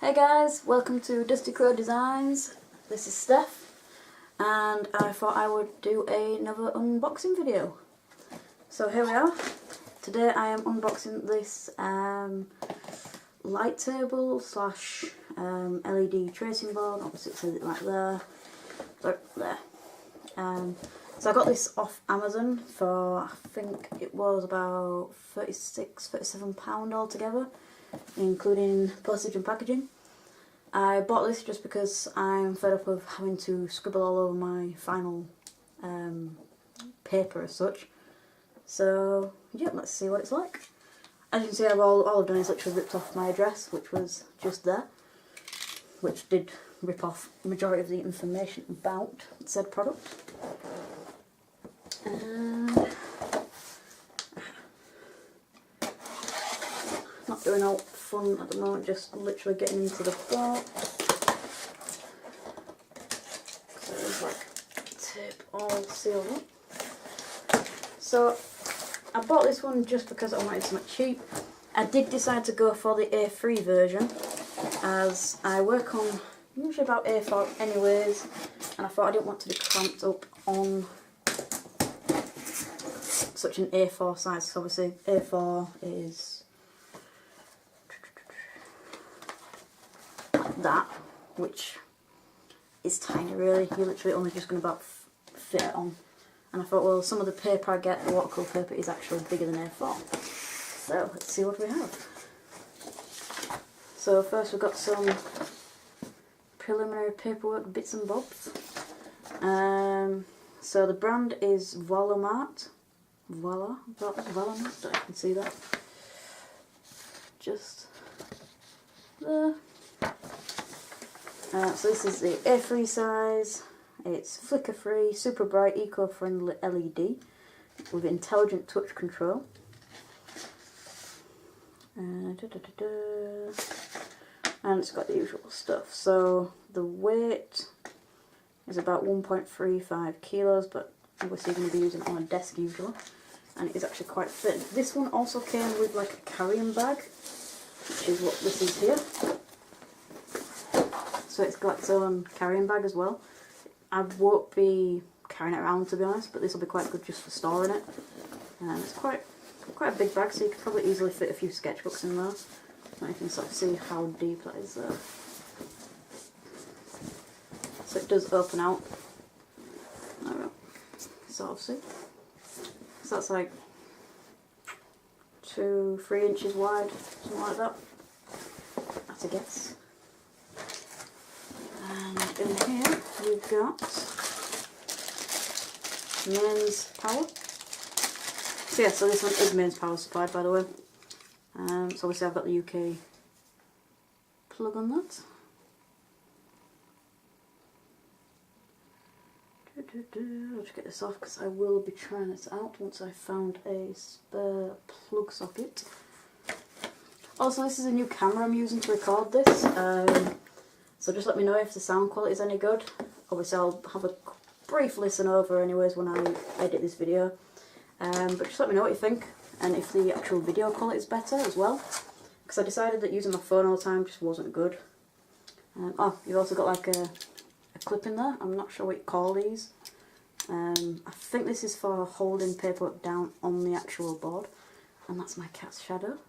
Hey guys, welcome to Dusty Crow Designs. This is Steph, and I thought I would do another unboxing video. So here we are. Today I am unboxing this light table slash LED tracing board. Obviously it says it right there. There. So I got this off Amazon for, I think it was about £37 altogether, including postage and packaging. I bought this just because I'm fed up of having to scribble all over my final paper as such. So yeah, let's see what it's like. As you can see, all I've done is literally ripped off my address, which was just there, which did rip off the majority of the information about said product. Not doing all fun at the moment, just literally getting into the box. So there's like tape all sealed up. So I bought this one just because I wanted something cheap. I did decide to go for the A3 version, as I work on usually about A4 anyways, and I thought I didn't want to be cramped up on such an A4 size, so obviously A4 is that, which is tiny really. You're literally only just going to about fit it on. And I thought, well, some of the paper I get, the watercolour paper, is actually bigger than A4. So let's see what we have. So first we've got some preliminary paperwork bits and bobs. So the brand is Voilamart. Voilamart, I can see that. Just there. So this is the A3 size. It's flicker free, super bright, eco-friendly LED with intelligent touch control. And it's got the usual stuff. So the weight is about 1.35 kilos, but obviously you're going to be using it on a desk usually, and it is actually quite thin. This one also came with like a carrying bag, which is what this is here. So it's got its own carrying bag as well. I won't be carrying it around, to be honest, but this will be quite good just for storing it. And it's quite a big bag, so you could probably easily fit a few sketchbooks in there. And you can sort of see how deep that is there. So it does open out. There we go. Sort of see. So that's like 2-3 inches wide, something like that. That's a guess. And in here we've got mains power. So yeah, so this one is mains power supplied, by the way. So obviously I've got the UK plug on that. I'll just get this off because I will be trying this out once I've found a spare plug socket. Also, this is a new camera I'm using to record this. So just let me know if the sound quality is any good. Obviously I'll have a brief listen over anyways when I edit this video. But just let me know what you think, and if the actual video quality is better as well. Because I decided that using my phone all the time just wasn't good. Oh, you've also got like a clip in there. I'm not sure what you call these. I think this is for holding paperwork down on the actual board. And that's my cat's shadow.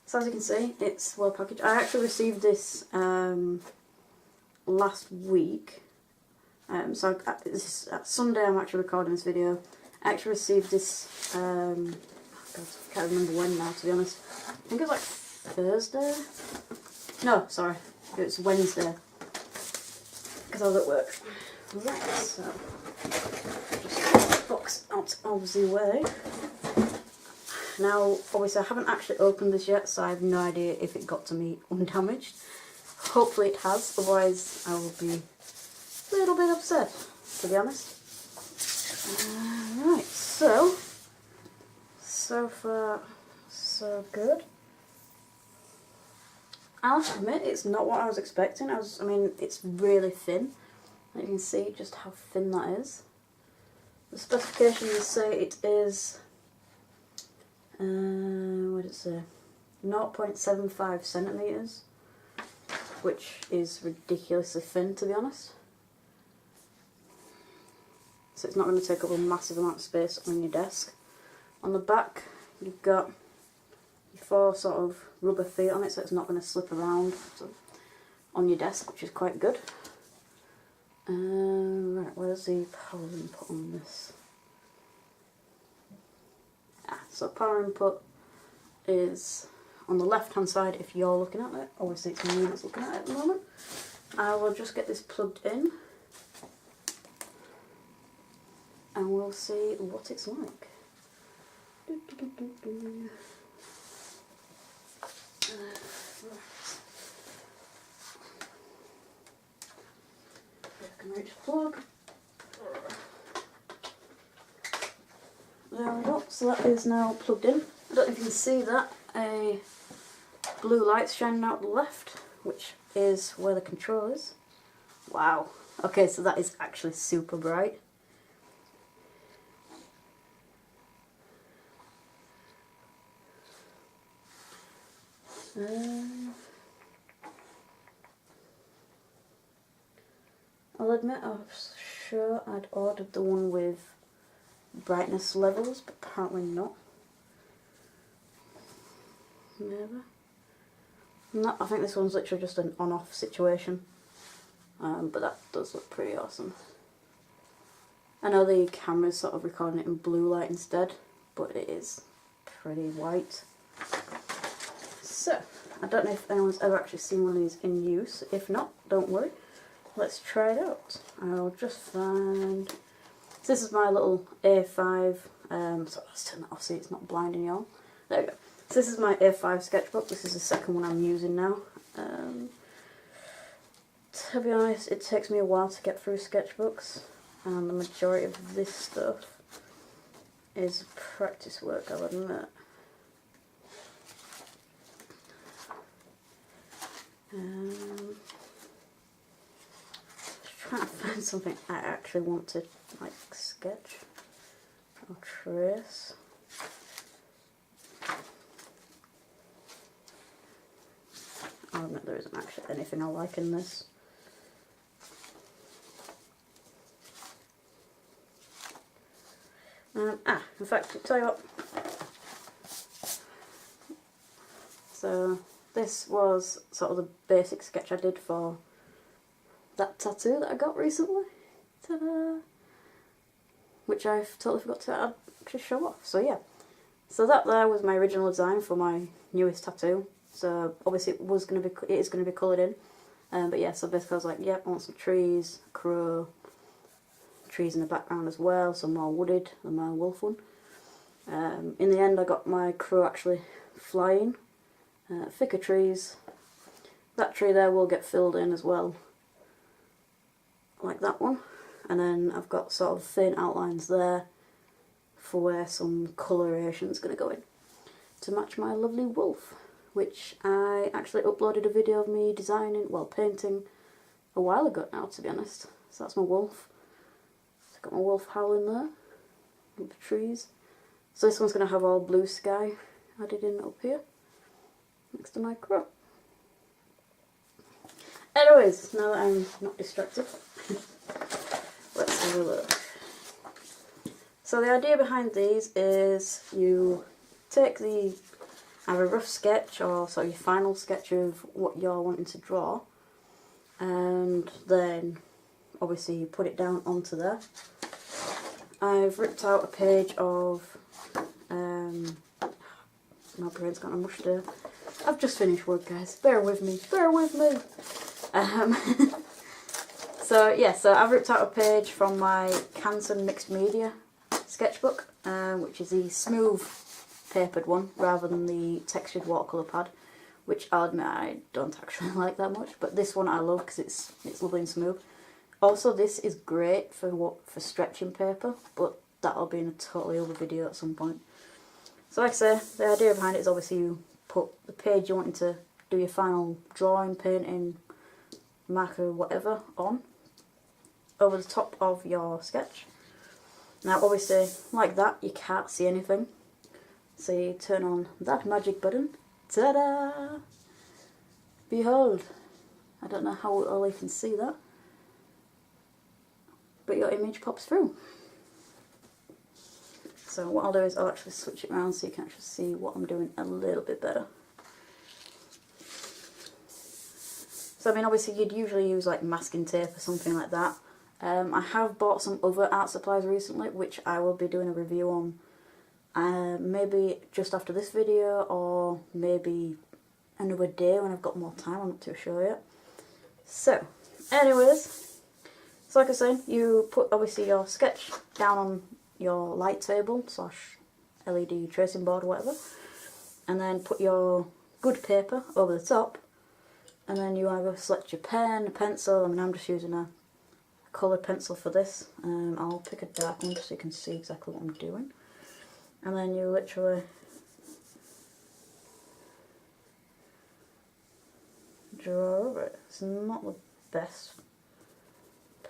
So as you can see, it's well packaged. I actually received this last week. So this is Sunday I'm actually recording this video. I actually received this, oh God, I can't remember when now, to be honest. I think it was like Thursday? No, sorry, it was Wednesday, because I was at work. Right, so just get this box out of the way. Now, obviously I haven't actually opened this yet, so I have no idea if it got to me undamaged. Hopefully it has, otherwise I will be a little bit upset, to be honest. Right, so far so good. I'll admit it's not what I was expecting. I mean, it's really thin. You can see just how thin that is. The specifications say it is what did it say? 0.75 centimetres, which is ridiculously thin, to be honest. So it's not going to take up a massive amount of space on your desk. On the back, you've got your 4 sort of rubber feet on it, so it's not going to slip around on your desk, which is quite good. Right, where's the power input on this? So power input is on the left hand side if you're looking at it. Obviously it's me that's looking at it at the moment. I will just get this plugged in and we'll see what it's like. I can reach the plug. There we go, so that is now plugged in. I don't know if you can see that, a blue light's shining out the left, which is where the control is. Wow, okay, so that is actually super bright. I'll admit I'm sure I'd ordered the one with brightness levels, but apparently not. Never. No, I think this one's literally just an on-off situation, but that does look pretty awesome. I know the camera's sort of recording it in blue light instead, but it is pretty white. So, I don't know if anyone's ever actually seen one of these in use. If not, don't worry. Let's try it out. I'll just find... So this is my little A5, so let's turn that off so it's not blinding y'all. There we go. So this is my A5 sketchbook. This is the second one I'm using now. To be honest, it takes me a while to get through sketchbooks, and the majority of this stuff is practice work, I'll admit. Just trying to find something I actually want to like sketch or trace. I'll admit there isn't actually anything I like in this. In fact, I'll tell you what. So this was sort of the basic sketch I did for that tattoo that I got recently. Ta-da! Which I've totally forgot to actually show off. So yeah. So that there was my original design for my newest tattoo. So obviously it is going to be coloured in. But yeah, so basically I was like, yep, I want some trees, a crow, trees in the background as well, some more wooded than my wolf one. In the end I got my crow actually flying. Thicker trees. That tree there will get filled in as well, like that one. And then I've got sort of thin outlines there for where some coloration is going to go in to match my lovely wolf, which I actually uploaded a video of me designing, well, painting a while ago now, to be honest. So that's my wolf. So I've got my wolf howling there with the trees. So this one's going to have all blue sky added in up here next to my crow. Anyways, now that I'm not distracted, let's have a look. So the idea behind these is you take either a rough sketch or sort of your final sketch of what you're wanting to draw, and then obviously you put it down onto there. I've ripped out a page of, my brain's got a mush there. I've just finished work, guys, bear with me, bear with me. So yeah, so I've ripped out a page from my Canson Mixed Media sketchbook, which is the smooth papered one rather than the textured watercolour pad, which I'll admit I don't actually like that much, but this one I love because it's lovely and smooth. Also, this is great for stretching paper, but that'll be in a totally other video at some point. So like I say, the idea behind it is obviously you put the page you're wanting to do your final drawing, painting, marker, whatever on over the top of your sketch. Now obviously like that you can't see anything, So you turn on that magic button. Ta-da! Behold. I don't know how well you can see that, but your image pops through. So what I'll do is I'll actually switch it around so you can actually see what I'm doing a little bit better. So I mean, obviously you'd usually use like masking tape or something like that. I have bought some other art supplies recently, which I will be doing a review on maybe just after this video, or maybe another day when I've got more time. I'm not too sure yet. So, anyways, so like I said, you put obviously your sketch down on your light table / LED tracing board or whatever, and then put your good paper over the top, and then you either select your pen, a pencil. I mean, I'm just using a coloured pencil for this. I'll pick a dark one so you can see exactly what I'm doing, and then you literally draw over it. It's not the best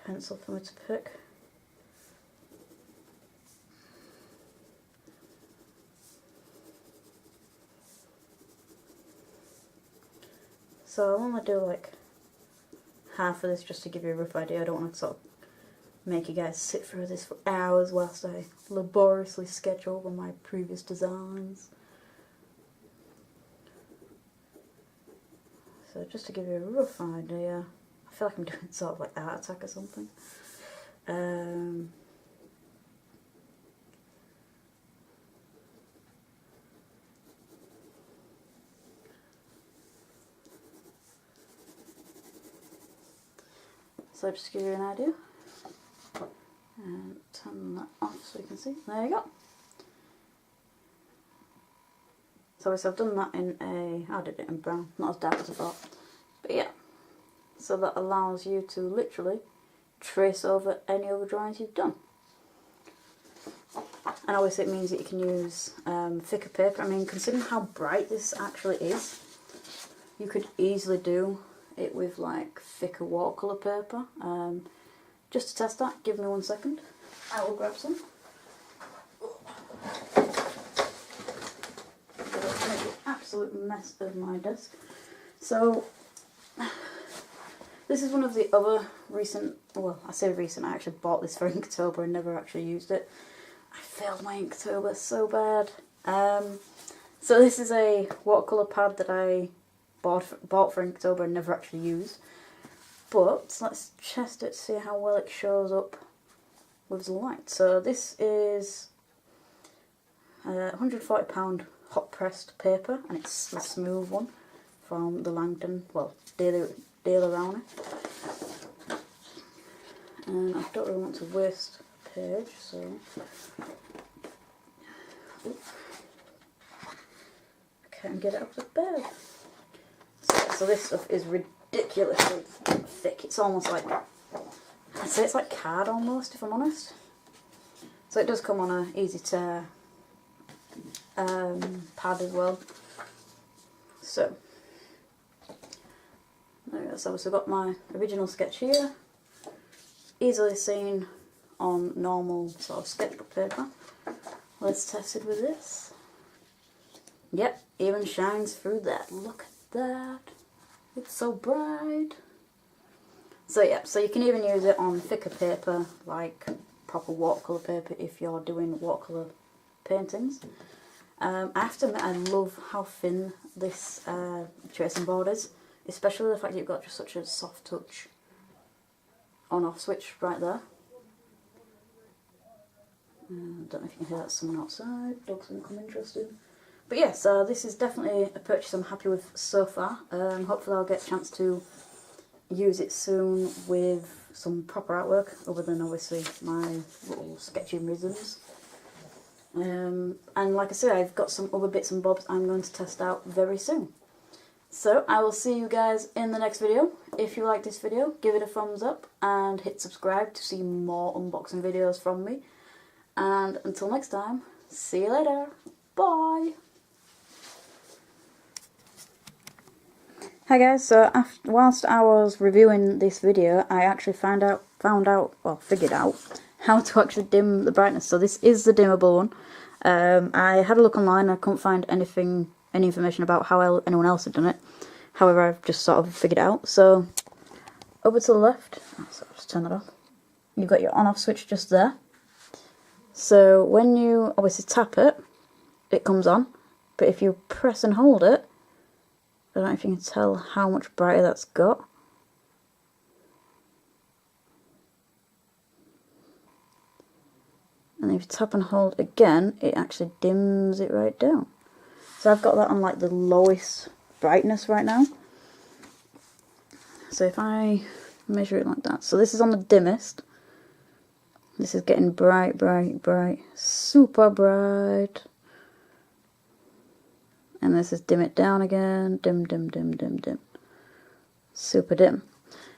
pencil for me to pick. So I want to do like half of this just to give you a rough idea. I don't want to sort of make you guys sit through this for hours whilst I laboriously sketch over my previous designs. So just to give you a rough idea, I feel like I'm doing sort of like Art Attack or something. So just to give you an idea, and turn that off so you can see. There you go. So I've done that in I did it in brown, not as dark as I thought. But yeah, so that allows you to literally trace over any other drawings you've done. And obviously it means that you can use thicker paper. I mean, considering how bright this actually is, you could easily do it with like thicker watercolour paper. Just to test that, give me 1 second. I will grab some. Make an absolute mess of my desk. So this is one of the other recent, well, I say recent, I actually bought this for Inktober and never actually used it. I failed my Inktober so bad. So this is a watercolour pad that I bought for Inktober and never actually used. But let's test it to see how well it shows up with the light. So this is £140 hot pressed paper, and it's the smooth one from the Langton, well, Daily Rowner. And I don't really want to waste a page, so I can't get it up to bed. So this stuff is ridiculously thick. It's almost like, I'd say it's like card almost, if I'm honest. So it does come on a easy tear pad as well. So there we go. So I've also got my original sketch here, easily seen on normal sort of sketchbook paper. Let's test it with this. Yep, even shines through that. Look at that. It's so bright. So yeah, so you can even use it on thicker paper, like proper watercolour paper if you're doing watercolour paintings. I have to admit, I love how thin this tracing board is, especially the fact that you've got just such a soft touch on-off switch right there. I don't know if you can hear that, someone outside, dogs gonna come interested. But yeah, so this is definitely a purchase I'm happy with so far. Hopefully I'll get a chance to use it soon with some proper artwork, other than obviously my little sketching rhythms. And like I said, I've got some other bits and bobs I'm going to test out very soon. So I will see you guys in the next video. If you like this video, give it a thumbs up and hit subscribe to see more unboxing videos from me. And until next time, see you later. Bye. Hi guys, so whilst I was reviewing this video, I actually figured out how to actually dim the brightness. So this is the dimmable one. I had a look online, I couldn't find any information about how anyone else had done it. However, I've just sort of figured it out. So, over to the left, so I'll just turn that off. You've got your on-off switch just there. So when you obviously tap it, it comes on. But if you press and hold it, I don't know if you can tell how much brighter that's got. And if you tap and hold again, it actually dims it right down. So I've got that on like the lowest brightness right now. So if I measure it like that, so this is on the dimmest. This is getting bright, bright, bright, super bright. And this is dim it down again, dim, dim, dim, dim, dim. Super dim.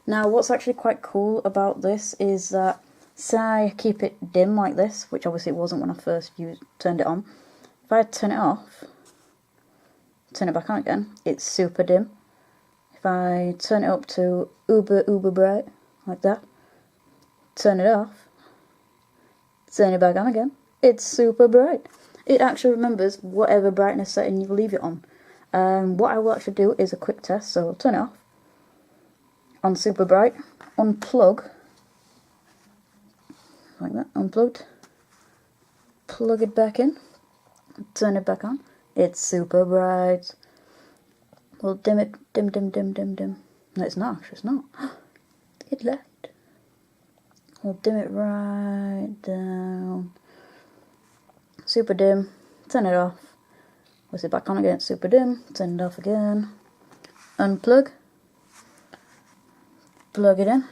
Now what's actually quite cool about this is that, say I keep it dim like this, which obviously it wasn't when I first turned it on. If I turn it off, turn it back on again, it's super dim. If I turn it up to uber bright, like that, turn it off, turn it back on again, it's super bright. It actually remembers whatever brightness setting you leave it on. What I will actually do is a quick test, so I'll turn it off on super bright, unplug, like that, unplugged, plug it back in, turn it back on, it's super bright. We'll dim it, dim, dim, dim, dim, dim. No, it's not, actually, it's not. It left. We'll dim it right down. Super dim, turn it off. Was it back on again? Super dim, turn it off again. Unplug. Plug it in.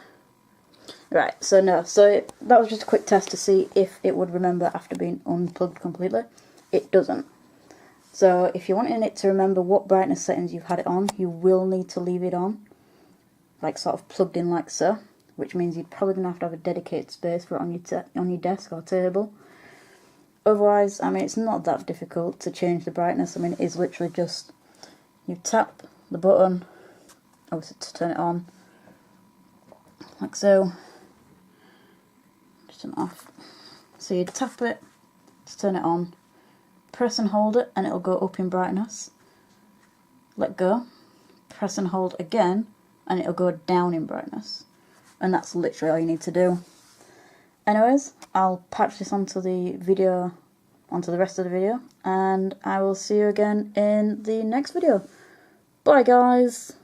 Right, so no, so that was just a quick test to see if it would remember after being unplugged completely. It doesn't. So if you're wanting it to remember what brightness settings you've had it on, you will need to leave it on, like sort of plugged in like so, which means you're probably going to have a dedicated space for it on your desk or table. Otherwise, I mean, it's not that difficult to change the brightness. I mean, it is literally just, you tap the button, obviously to turn it on, like so, just turn it off. So you tap it to turn it on, press and hold it and it'll go up in brightness, let go, press and hold again and it'll go down in brightness. And that's literally all you need to do. Anyways, I'll patch this onto the rest of the video, and I will see you again in the next video. Bye guys!